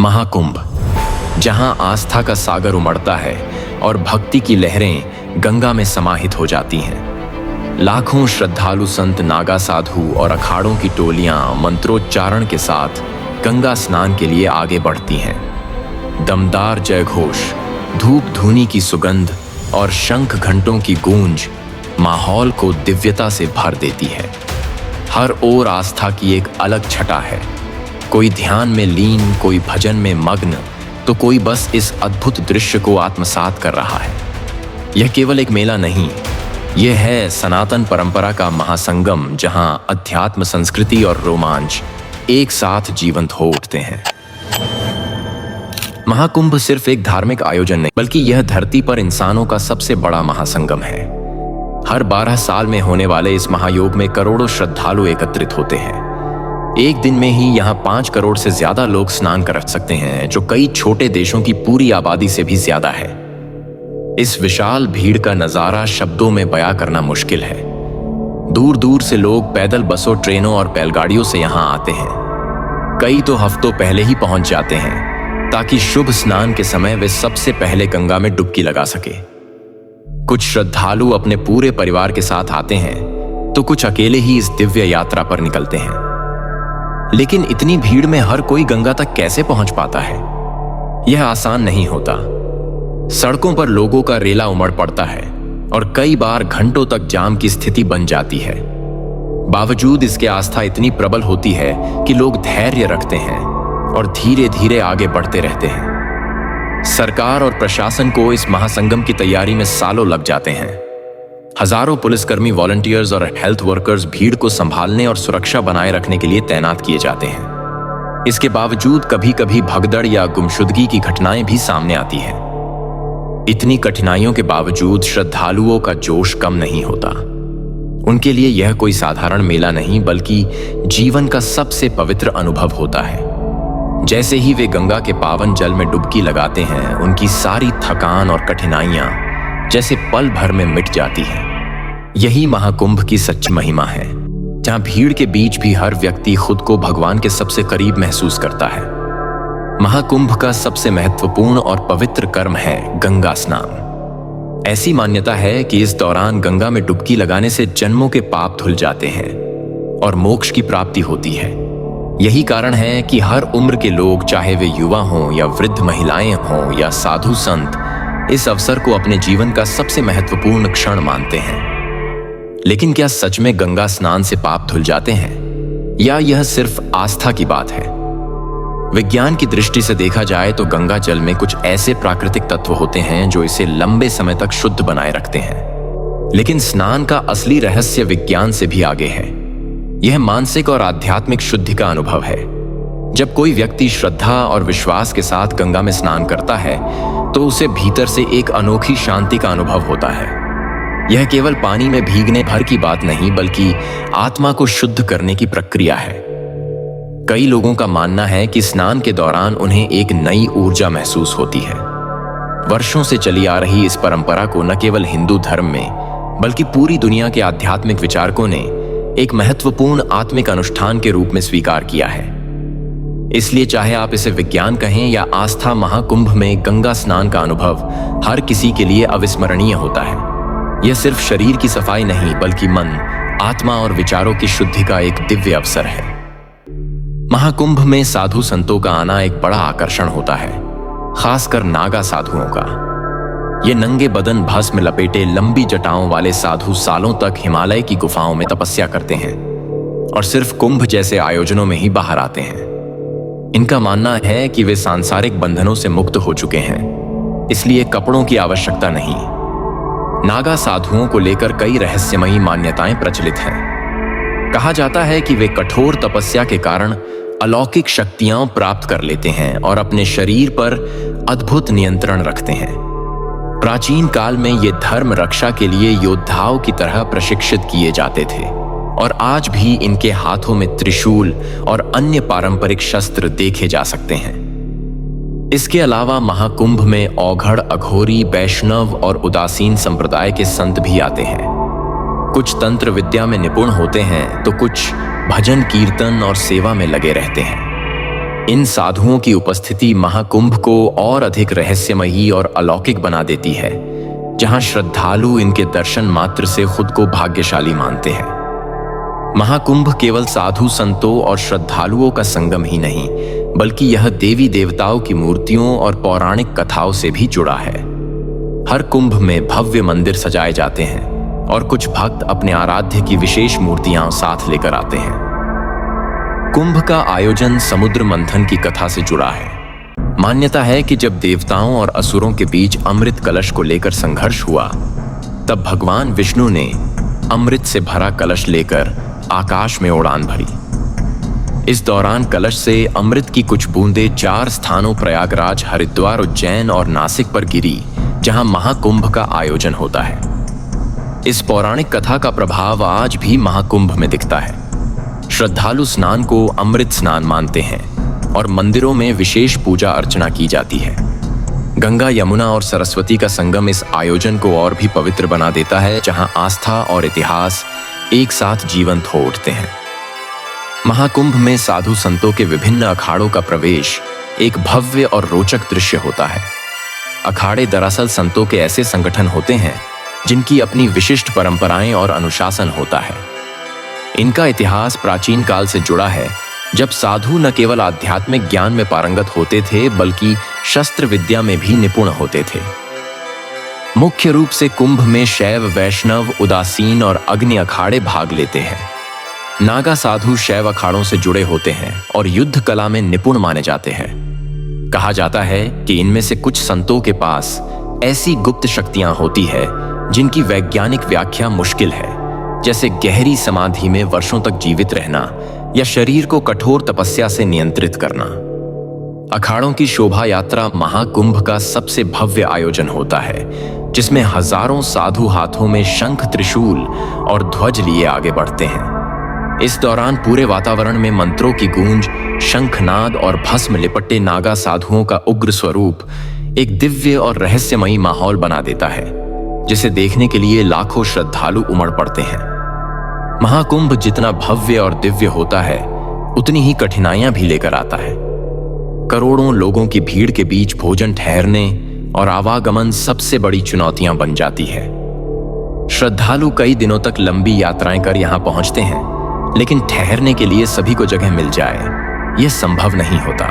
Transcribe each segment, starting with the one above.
महाकुंभ, जहां आस्था का सागर उमड़ता है और भक्ति की लहरें गंगा में समाहित हो जाती हैं। लाखों श्रद्धालु संत, नागा साधु और अखाड़ों की टोलियां मंत्रोच्चारण के साथ गंगा स्नान के लिए आगे बढ़ती हैं। दमदार जयघोष, धूप धूनी की सुगंध और शंख घंटों की गूंज माहौल को दिव्यता से भर देती है। हर ओर आस्था की एक अलग छटा है। कोई ध्यान में लीन, कोई भजन में मग्न, तो कोई बस इस अद्भुत दृश्य को आत्मसात कर रहा है। यह केवल एक मेला नहीं, यह है सनातन परंपरा का महासंगम, जहां अध्यात्म, संस्कृति और रोमांच एक साथ जीवंत हो उठते हैं। महाकुंभ सिर्फ एक धार्मिक आयोजन नहीं, बल्कि यह धरती पर इंसानों का सबसे बड़ा महासंगम है। हर 12 साल में होने वाले इस महायोग में करोड़ों श्रद्धालु एकत्रित होते हैं। एक दिन में ही यहाँ 5 करोड़ से ज्यादा लोग स्नान कर सकते हैं, जो कई छोटे देशों की पूरी आबादी से भी ज्यादा है। इस विशाल भीड़ का नजारा शब्दों में बयां करना मुश्किल है। दूर दूर से लोग पैदल, बसों, ट्रेनों और बैलगाड़ियों से यहाँ आते हैं। कई तो हफ्तों पहले ही पहुंच जाते हैं, ताकि शुभ स्नान के समय वे सबसे पहले गंगा में डुबकी लगा सके। कुछ श्रद्धालु अपने पूरे परिवार के साथ आते हैं, तो कुछ अकेले ही इस दिव्य यात्रा पर निकलते हैं। लेकिन इतनी भीड़ में हर कोई गंगा तक कैसे पहुंच पाता है? यह आसान नहीं होता। सड़कों पर लोगों का रेला उमड़ पड़ता है और कई बार घंटों तक जाम की स्थिति बन जाती है। बावजूद इसके आस्था इतनी प्रबल होती है कि लोग धैर्य रखते हैं और धीरे धीरे आगे बढ़ते रहते हैं। सरकार और प्रशासन को इस महासंगम की तैयारी में सालों लग जाते हैं। हजारों पुलिसकर्मी, वॉलंटियर्स और हेल्थ वर्कर्स भीड़ को संभालने और सुरक्षा बनाए रखने के लिए तैनात किए जाते हैं। इसके बावजूद कभी कभी भगदड़ या गुमशुदगी की घटनाएं भी सामने आती हैं। इतनी कठिनाइयों के बावजूद श्रद्धालुओं का जोश कम नहीं होता। उनके लिए यह कोई साधारण मेला नहीं, बल्कि जीवन का सबसे पवित्र अनुभव होता है। जैसे ही वे गंगा के पावन जल में डुबकी लगाते हैं, उनकी सारी थकान और कठिनाइयां जैसे पल भर में मिट जाती है। यही महाकुंभ की सच्ची महिमा है, जहां भीड़ के बीच भी हर व्यक्ति खुद को भगवान के सबसे करीब महसूस करता है। महाकुंभ का सबसे महत्वपूर्ण और पवित्र कर्म है गंगा स्नान। ऐसी मान्यता है कि इस दौरान गंगा में डुबकी लगाने से जन्मों के पाप धुल जाते हैं और मोक्ष की प्राप्ति होती है। यही कारण है कि हर उम्र के लोग, चाहे वे युवा हों या वृद्ध महिलाएं हों या साधु संत, इस अवसर को अपने जीवन का सबसे महत्वपूर्ण क्षण मानते हैं। लेकिन क्या सच में गंगा स्नान से पाप धुल जाते हैं, या यह सिर्फ आस्था की बात है? विज्ञान की दृष्टि से देखा जाए तो गंगा जल में कुछ ऐसे प्राकृतिक तत्व होते हैं जो इसे लंबे समय तक शुद्ध बनाए रखते हैं। लेकिन स्नान का असली रहस्य विज्ञान से भी आगे है। यह मानसिक और आध्यात्मिक शुद्धि का अनुभव है। जब कोई व्यक्ति श्रद्धा और विश्वास के साथ गंगा में स्नान करता है, तो उसे भीतर से एक अनोखी शांति का अनुभव होता है। यह केवल पानी में भीगने भर की बात नहीं, बल्कि आत्मा को शुद्ध करने की प्रक्रिया है। कई लोगों का मानना है कि स्नान के दौरान उन्हें एक नई ऊर्जा महसूस होती है। वर्षों से चली आ रही इस परंपरा को न केवल हिंदू धर्म में, बल्कि पूरी दुनिया के आध्यात्मिक विचारकों ने एक महत्वपूर्ण आत्मिक अनुष्ठान के रूप में स्वीकार किया है। इसलिए चाहे आप इसे विज्ञान कहें या आस्था, महाकुंभ में गंगा स्नान का अनुभव हर किसी के लिए अविस्मरणीय होता है। यह सिर्फ शरीर की सफाई नहीं, बल्कि मन, आत्मा और विचारों की शुद्धि का एक दिव्य अवसर है। महाकुंभ में साधु संतों का आना एक बड़ा आकर्षण होता है, खासकर नागा साधुओं का। ये नंगे बदन, भस्म लपेटे, लंबी जटाओं वाले साधु सालों तक हिमालय की गुफाओं में तपस्या करते हैं और सिर्फ कुंभ जैसे आयोजनों में ही बाहर आते हैं। इनका मानना है कि वे सांसारिक बंधनों से मुक्त हो चुके हैं, इसलिए कपड़ों की आवश्यकता नहीं। नागा साधुओं को लेकर कई रहस्यमयी मान्यताएं प्रचलित हैं। कहा जाता है कि वे कठोर तपस्या के कारण अलौकिक शक्तियां प्राप्त कर लेते हैं और अपने शरीर पर अद्भुत नियंत्रण रखते हैं। प्राचीन काल में ये धर्म रक्षा के लिए योद्धाओं की तरह प्रशिक्षित किए जाते थे और आज भी इनके हाथों में त्रिशूल और अन्य पारंपरिक शस्त्र देखे जा सकते हैं। इसके अलावा महाकुंभ में औघड़, अघोरी, वैष्णव और उदासीन संप्रदाय के संत भी आते हैं। कुछ तंत्र विद्या में निपुण होते हैं, तो कुछ भजन, कीर्तन और सेवा में लगे रहते हैं। इन साधुओं की उपस्थिति महाकुंभ को और अधिक रहस्यमयी और अलौकिक बना देती है, जहां श्रद्धालु इनके दर्शन मात्र से खुद को भाग्यशाली मानते हैं। महाकुंभ केवल साधु संतों और श्रद्धालुओं का संगम ही नहीं, बल्कि यह देवी देवताओं की मूर्तियों और पौराणिक कथाओं से भी जुड़ा है। हर कुंभ में भव्य मंदिर सजाए जाते हैं और कुछ भक्त अपने आराध्य की विशेष मूर्तियां साथ लेकर आते हैं। कुंभ का आयोजन समुद्र मंथन की कथा से जुड़ा है। मान्यता है कि जब देवताओं और असुरों के बीच अमृत कलश को लेकर संघर्ष हुआ, तब भगवान विष्णु ने अमृत से भरा कलश लेकर आकाश में उड़ान भरी। इस दौरान कलश से अमृत की कुछ बूंदें 4 स्थानों प्रयागराज, हरिद्वार, उज्जैन और नासिक पर गिरी, जहां महाकुंभ का आयोजन होता है। इस पौराणिक कथा का प्रभाव आज भी महाकुंभ में दिखता है। श्रद्धालु स्नान को अमृत स्नान मानते हैं और मंदिरों में विशेष पूजा अर्चना की जाती है। गंगा, यमुना और सरस्वती का संगम इस आयोजन को और भी पवित्र बना देता है, जहां आस्था और इतिहास एक साथ जीवंत हो उठते हैं। महाकुंभ में साधु संतों के विभिन्न अखाड़ों का प्रवेश एक भव्य और रोचक दृश्य होता है। अखाड़े दरअसल संतों के ऐसे संगठन होते हैं जिनकी अपनी विशिष्ट परंपराएं और अनुशासन होता है। इनका इतिहास प्राचीन काल से जुड़ा है, जब साधु न केवल आध्यात्मिक ज्ञान में पारंगत होते थे, बल्कि शस्त्र विद्या में भी निपुण होते थे। मुख्य रूप से कुंभ में शैव, वैष्णव, उदासीन और अग्नि अखाड़े भाग लेते हैं। नागा साधु शैव अखाड़ों से जुड़े होते हैं और युद्ध कला में निपुण माने जाते हैं। कहा जाता है कि इनमें से कुछ संतों के पास ऐसी गुप्त शक्तियां होती है जिनकी वैज्ञानिक व्याख्या मुश्किल है, जैसे गहरी समाधि में वर्षों तक जीवित रहना या शरीर को कठोर तपस्या से नियंत्रित करना। अखाड़ों की शोभा यात्रा महाकुंभ का सबसे भव्य आयोजन होता है, जिसमें हजारों साधु हाथों में शंख, त्रिशूल और ध्वज लिए आगे बढ़ते हैं। इस दौरान पूरे वातावरण में मंत्रों की गूंज, शंखनाद और भस्म लिपटे नागा साधुओं का उग्र स्वरूप एक दिव्य और रहस्यमयी माहौल बना देता है, जिसे देखने के लिए लाखों श्रद्धालु उमड़ पड़ते हैं। महाकुंभ जितना भव्य और दिव्य होता है, उतनी ही कठिनाइयां भी लेकर आता है। करोड़ों लोगों की भीड़ के बीच भोजन, ठहरने और आवागमन सबसे बड़ी चुनौतियां बन जाती है। श्रद्धालु कई दिनों तक लंबी यात्राएं कर यहां पहुंचते हैं, लेकिन ठहरने के लिए सभी को जगह मिल जाए, यह संभव नहीं होता।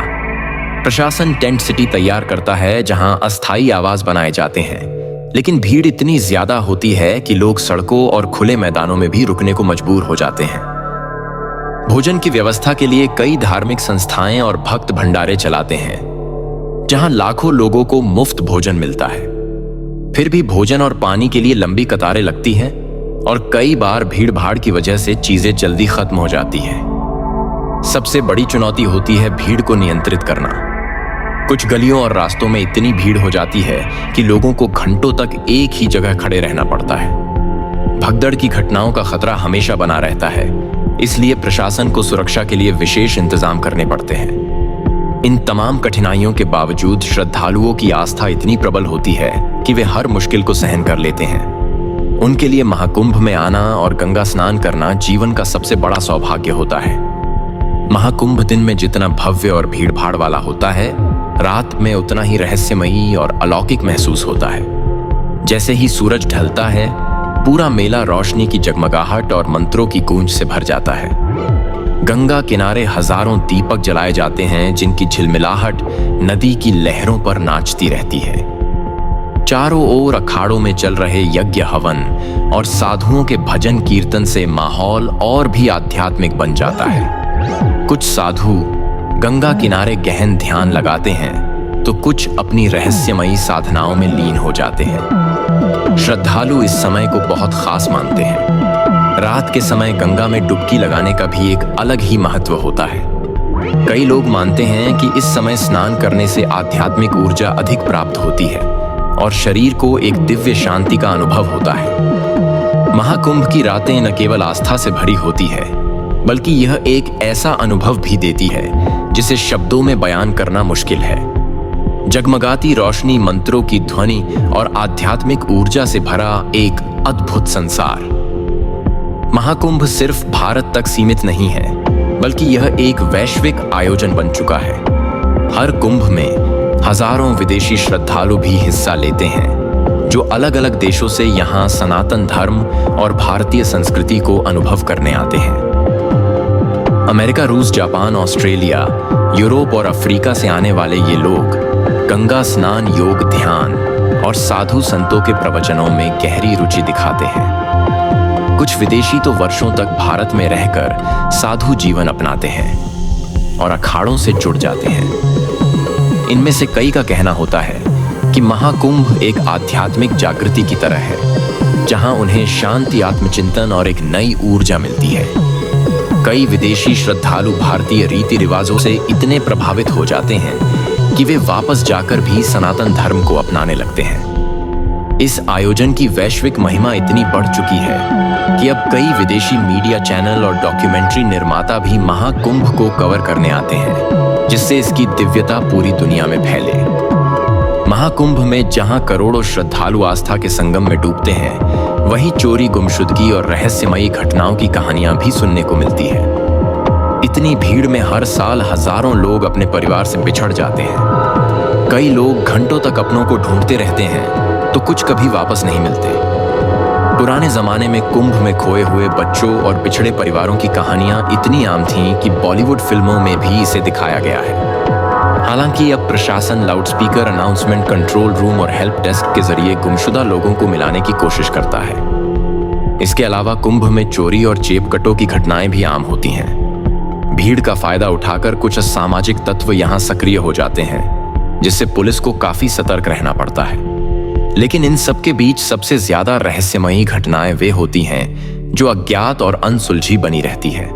प्रशासन टेंट सिटी तैयार करता है, जहां अस्थायी आवास बनाए जाते हैं, लेकिन भीड़ इतनी ज्यादा होती है कि लोग सड़कों और खुले मैदानों में भी रुकने को मजबूर हो जाते हैं। भोजन की व्यवस्था के लिए कई धार्मिक संस्थाएं और भक्त भंडारे चलाते हैं, जहां लाखों लोगों को मुफ्त भोजन मिलता है। फिर भी भोजन और पानी के लिए लंबी कतारें लगती हैं और कई बार भीड़ भाड़ की वजह से चीजें जल्दी खत्म हो जाती हैं। सबसे बड़ी चुनौती होती है भीड़ को नियंत्रित करना। कुछ गलियों और रास्तों में इतनी भीड़ हो जाती है कि लोगों को घंटों तक एक ही जगह खड़े रहना पड़ता है। भगदड़ की घटनाओं का खतरा हमेशा बना रहता है, इसलिए प्रशासन को सुरक्षा के लिए विशेष इंतजाम करने पड़ते हैं। इन तमाम कठिनाइयों के बावजूद श्रद्धालुओं की आस्था इतनी प्रबल होती है कि वे हर मुश्किल को सहन कर लेते हैं। उनके लिए महाकुंभ में आना और गंगा स्नान करना जीवन का सबसे बड़ा सौभाग्य होता है। महाकुंभ दिन में जितना भव्य और भीड़ भाड़ वाला होता है, रात में उतना ही रहस्यमयी और अलौकिक महसूस होता है। जैसे ही सूरज ढलता है, पूरा मेला रोशनी की जगमगाहट और मंत्रों की गूंज से भर जाता है। गंगा किनारे हजारों दीपक जलाए जाते हैं, जिनकी झिलमिलाहट नदी की लहरों पर नाचती रहती है। चारों ओर अखाड़ों में चल रहे यज्ञ, हवन और साधुओं के भजन कीर्तन से माहौल और भी आध्यात्मिक बन जाता है। कुछ साधु गंगा किनारे गहन ध्यान लगाते हैं, तो कुछ अपनी रहस्यमयी साधनाओं में लीन हो जाते हैं। श्रद्धालु इस समय को बहुत खास मानते हैं। रात के समय गंगा में डुबकी लगाने का भी एक अलग ही महत्व होता है। कई लोग मानते हैं कि इस समय स्नान करने से आध्यात्मिक ऊर्जा अधिक प्राप्त होती है और शरीर को एक दिव्य शांति का अनुभव होता है। महाकुंभ की रातें न केवल आस्था से भरी होती है, बल्कि यह एक ऐसा अनुभव भी देती है जिसे शब्दों में बयान करना मुश्किल है। जगमगाती रोशनी, मंत्रों की ध्वनि और आध्यात्मिक ऊर्जा से भरा एक अद्भुत संसार। महाकुंभ सिर्फ भारत तक सीमित नहीं है, बल्कि यह एक वैश्विक आयोजन बन चुका है। हर कुंभ में हजारों विदेशी श्रद्धालु भी हिस्सा लेते हैं, जो अलग अलग देशों से यहाँ सनातन धर्म और भारतीय संस्कृति को अनुभव करने आते हैं। अमेरिका, रूस, जापान, ऑस्ट्रेलिया, यूरोप और अफ्रीका से आने वाले ये लोग गंगा स्नान, योग, ध्यान और साधु संतों के प्रवचनों में गहरी रुचि दिखाते हैं। कुछ विदेशी तो वर्षों तक भारत में रहकर साधु जीवन अपनाते हैं और अखाड़ों से जुड़ जाते हैं। इनमें से कई का कहना होता है कि महाकुंभ एक आध्यात्मिक जागृति की तरह है, जहां उन्हें शांति, आत्मचिंतन और एक नई ऊर्जा मिलती है। कई विदेशी श्रद्धालु भारतीय रीति रिवाजों से इतने प्रभावित हो जाते हैं कि वे वापस जाकर भी सनातन धर्म को अपनाने लगते हैं। इस आयोजन की वैश्विक महिमा इतनी बढ़ चुकी है कि अब कई विदेशी मीडिया चैनल और डॉक्यूमेंट्री निर्माता भी महाकुंभ को कवर करने आते हैं, जिससे इसकी दिव्यता पूरी दुनिया में फैले। महाकुंभ में जहां करोड़ों श्रद्धालु आस्था के संगम में डूबते हैं, वहीं चोरी, गुमशुदगी और रहस्यमयी घटनाओं की कहानियां भी सुनने को मिलती है। इतनी भीड़ में हर साल हजारों लोग अपने परिवार से बिछड़ जाते हैं। कई लोग घंटों तक अपनों को ढूंढते रहते हैं तो कुछ कभी वापस नहीं मिलते। पुराने जमाने में कुंभ में खोए हुए बच्चों और बिछड़े परिवारों की कहानियां इतनी आम थीं कि बॉलीवुड फिल्मों में भी इसे दिखाया गया है। हालांकि अब प्रशासन लाउडस्पीकर, अनाउंसमेंट, कंट्रोल रूम और हेल्प डेस्क के जरिए गुमशुदा लोगों को मिलाने की कोशिश करता है। इसके अलावा कुंभ में चोरी और जेबकटों की घटनाएं भी आम होती हैं। भीड़ का फायदा उठाकर कुछ असामाजिक तत्व यहां सक्रिय हो जाते हैं, जिससे पुलिस को काफी सतर्क रहना पड़ता है। लेकिन इन सब के बीच सबसे ज्यादा रहस्यमयी घटनाएं वे होती हैं जो अज्ञात और अनसुलझी बनी रहती है।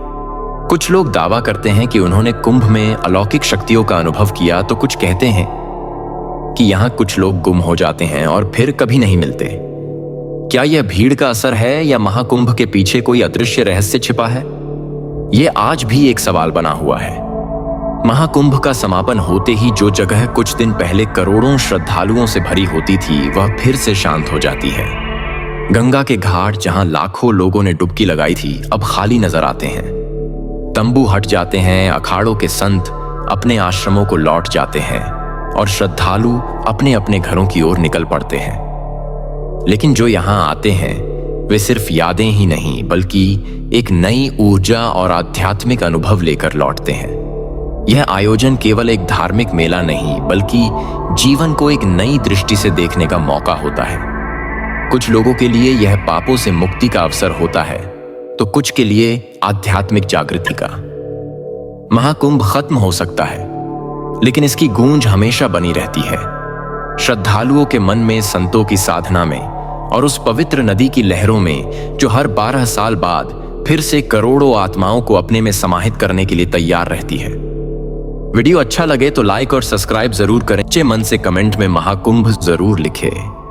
कुछ लोग दावा करते हैं कि उन्होंने कुंभ में अलौकिक शक्तियों का अनुभव किया, तो कुछ कहते हैं कि यहाँ कुछ लोग गुम हो जाते हैं और फिर कभी नहीं मिलते। क्या यह भीड़ का असर है या महाकुंभ के पीछे कोई अदृश्य रहस्य छिपा है? ये आज भी एक सवाल बना हुआ है। महाकुंभ का समापन होते ही जो जगह कुछ दिन पहले करोड़ों श्रद्धालुओं से भरी होती थी, वह फिर से शांत हो जाती है। गंगा के घाट, जहां लाखों लोगों ने डुबकी लगाई थी, अब खाली नजर आते हैं। तंबू हट जाते हैं, अखाड़ों के संत अपने आश्रमों को लौट जाते हैं और श्रद्धालु अपने अपने घरों की ओर निकल पड़ते हैं। लेकिन जो यहां आते हैं वे सिर्फ यादें ही नहीं, बल्कि एक नई ऊर्जा और आध्यात्मिक अनुभव लेकर लौटते हैं। यह आयोजन केवल एक धार्मिक मेला नहीं, बल्कि जीवन को एक नई दृष्टि से देखने का मौका होता है। कुछ लोगों के लिए यह पापों से मुक्ति का अवसर होता है, तो कुछ के लिए आध्यात्मिक जागृति का। महाकुंभ खत्म हो सकता है, लेकिन इसकी गूंज हमेशा बनी रहती है। श्रद्धालुओं के मन में, संतों की साधना में और उस पवित्र नदी की लहरों में, जो हर 12 साल बाद फिर से करोड़ों आत्माओं को अपने में समाहित करने के लिए तैयार रहती है। वीडियो अच्छा लगे तो लाइक और सब्सक्राइब जरूर करें। सच्चे मन से कमेंट में महाकुंभ जरूर लिखें।